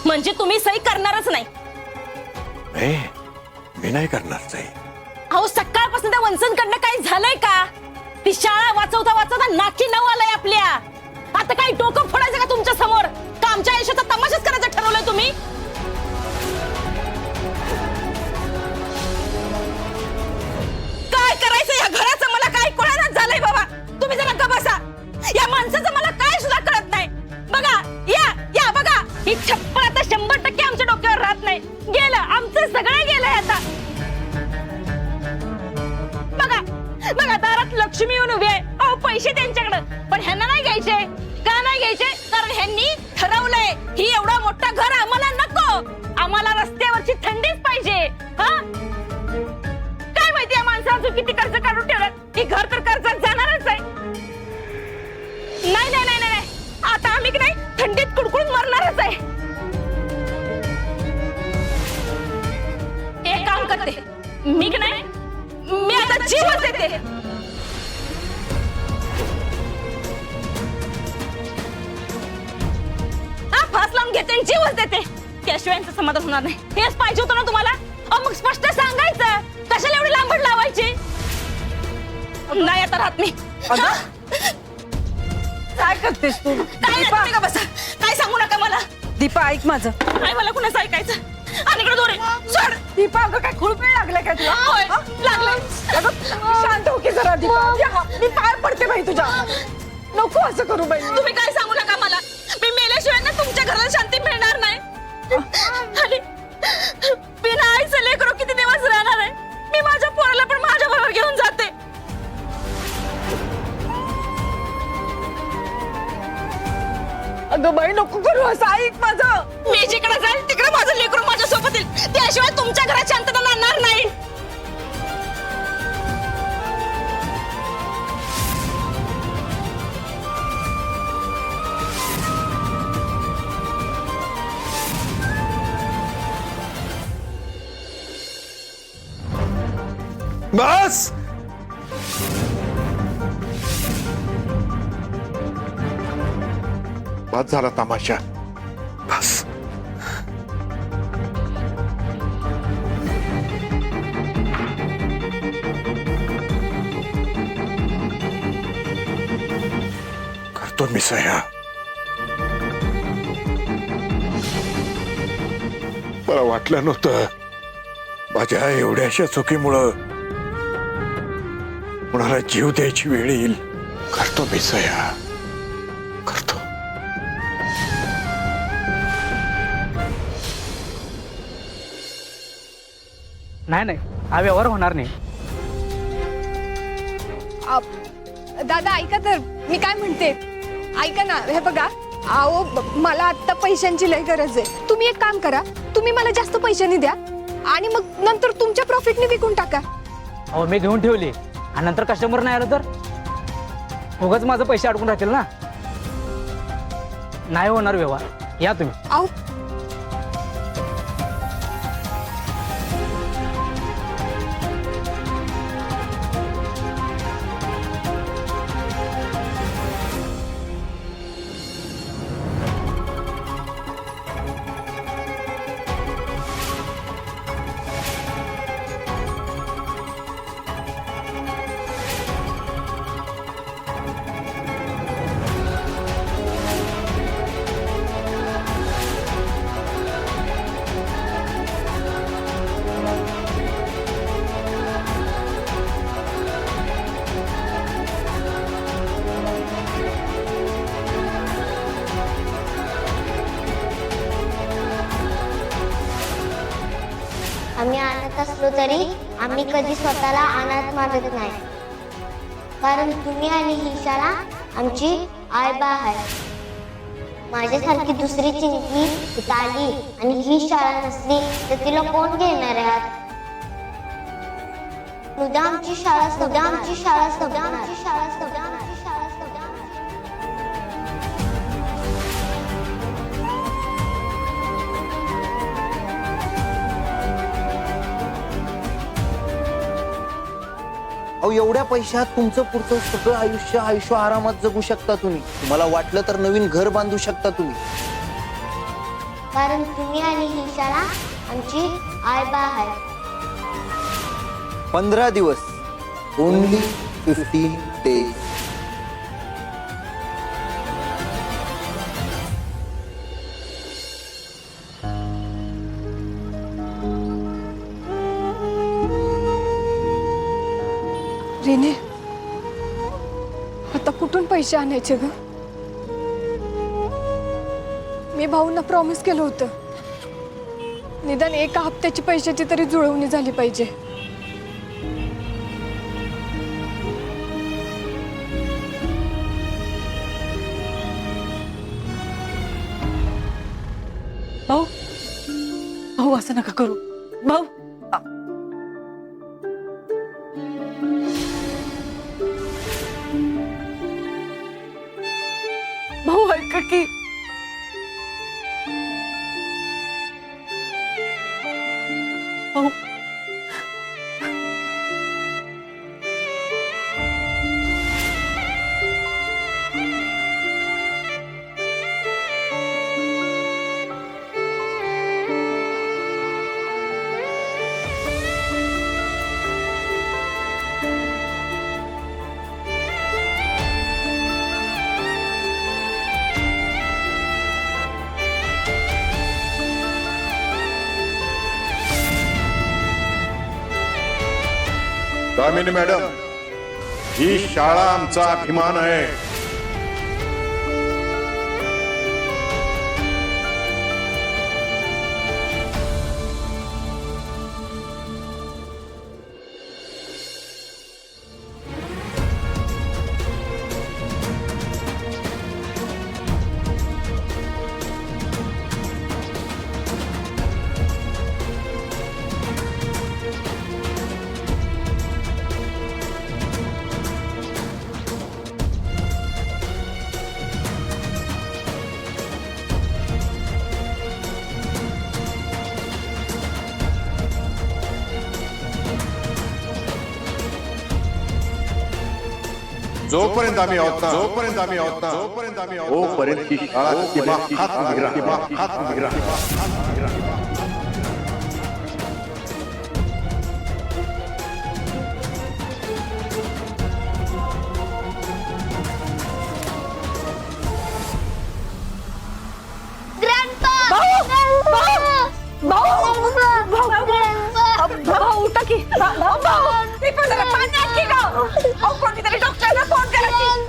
म्हणजे तुम्ही सही करणारच नाही? मी नाही करणार सही. अहो सकाळपासून त्या वंचनकडनं काही झालंय का? ती शाळा वाचवता वाचवता नाकी नऊ आलंय आपल्या. आता काही डोकं फोडायचं का तुमच्या समोर? का आमच्या आयुष्याचा तमाशाच करायचं ठरवलंय तुम्ही? काय करायचं या घराचं मला काही कळेनाच झालंय बाबा. तुम्ही जरा गप्प बसा. या माणसाचं मला काय सुद्धा कळत नाही. बघा या बघा, ही छप्पर आता 100% आमच्या डोक्यावर राहत नाही. गेलं आमचं सगळं गेलंय आता. बघा दारात लक्ष्मी येऊन उभी आहे. अहो पैसे त्यांच्याकडे, पण ह्यांना नाही घ्यायचे. का नाही घ्यायचे? कारण ह्यांनी ठरवलंय ही एवढा मोठा घर आम्हाला नको. आम्हाला रस्त्यावरची थंडीच पाहिजे. हा काय माहिती या माणसाचं किती कर्ज काढून ठेवलं. ही घर तर कर्जात जाणारच आहे. नाही आता आम्ही की नाही थंडीत कुडकुडून मरणारच आहे. एक काम करते मी की नाही, मी आता जीवच देते. फास लावून घेते आणि जीवच देते. त्याशिवाय यांचं समाधान होणार नाही. हेच पाहिजे होतं ना तुम्हाला? मग स्पष्ट सांगायचं. कशाला एवढी लांबड लावायची? नाही आता राहत मी. काय करतेस तू? काय का बसा. काय सांगू नका मला. दीपा ऐक माझं. काय मला कुणाचं ऐकायचं? आणि इकडे दोरे सोड. दीपा अगं काय खुळपीळ लागलाय काय तुला? होय लागलंय. अगं शांत हो की जरा दीपा. मी पाय पडते बाई तुझ्या. नको असं करू बाई. तुम्ही काय सांगू नका मला. मी मेल्याशिवाय ना तुमच्या घराला शांती मिळणार नाही. आणि बिना आईचं लेकरू किती दिवस राहणार आहे. मी माझ्या पोराला पण माझ्या बरोबर घेऊन जाते. अगं बाई नको करू असं. ऐक माझं. मी जिकडे जाईल तिकडे माझं लेकरू माझ्या सोबत येईल. त्याशिवाय तुमच्या घरात शांतता राहणार नाही. बस. बस झाला तमाशा. बस. करतो मी सह्या. मला वाटलं नव्हतं माझ्या एवढ्याशा चुकीमुळं कुणाला जीव द्यायची वेळ येईल. करतो मी सह्या. करतो. नाही हा व्यवहार होणार नाही. दादा ऐका तर, मी काय म्हणते ऐका ना. हे बघा अहो मला आता पैशांची लय गरज आहे. तुम्ही एक काम करा, तुम्ही मला जास्त पैशांनी द्या आणि मग नंतर तुमच्या प्रॉफिटने विकून टाका. अहो मी घेऊन ठेवली आणि नंतर कस्टमर नाही आलं तर उगाच माझं पैसे अडकून राहतील ना. नाही होणार व्यवहार. या तुम्ही. अहो आम्ही आणत असलो तरी आम्ही कधी स्वतःला अनाथ मानत नाही. कारण तुम्ही आणि ही शाळा आमची आईबा आहे. माझ्यासारखी दुसरी चिंकी इथं आली आणि ही शाळा नसली तर तिला कोण घेणार आहे? उद्या आमची शाळा सगळ्या आमची शाळा सगळ्या आमची शाळा सगळ्या आमची शाळा सगळ्या. अहो एवढ्या पैशात तुमचं पुढचं सगळं आयुष्य आरामात जगू शकता तुम्ही. तुम्हाला वाटलं तर नवीन घर बांधू शकता तुम्ही. कारण तुम्ही आणि ही शाळा आमची आयबा आहे. 15 दिवस, ओनली 15 days. रेने, आता कुठून पैसे आणायचे ग? मी भाऊंना प्रॉमिस केलं होतं, निदान एका हप्त्याची पैशाची तरी जुळवणी झाली पाहिजे. भाऊ भाऊ असं नका करू भाऊ. भाऊ ऐका की. भाऊ दामिनी मॅडम, ही शाळा आमचा अभिमान आहे. जोपर्यंत आम्ही आहोत ना, तोपर्यंत ही शाळा दिमाखात उभी राहणार. भाऊ उठा की. भाऊ मी पण जरा पाण्यात की गं. कोणीतरी डॉक्टरला फोन करा की.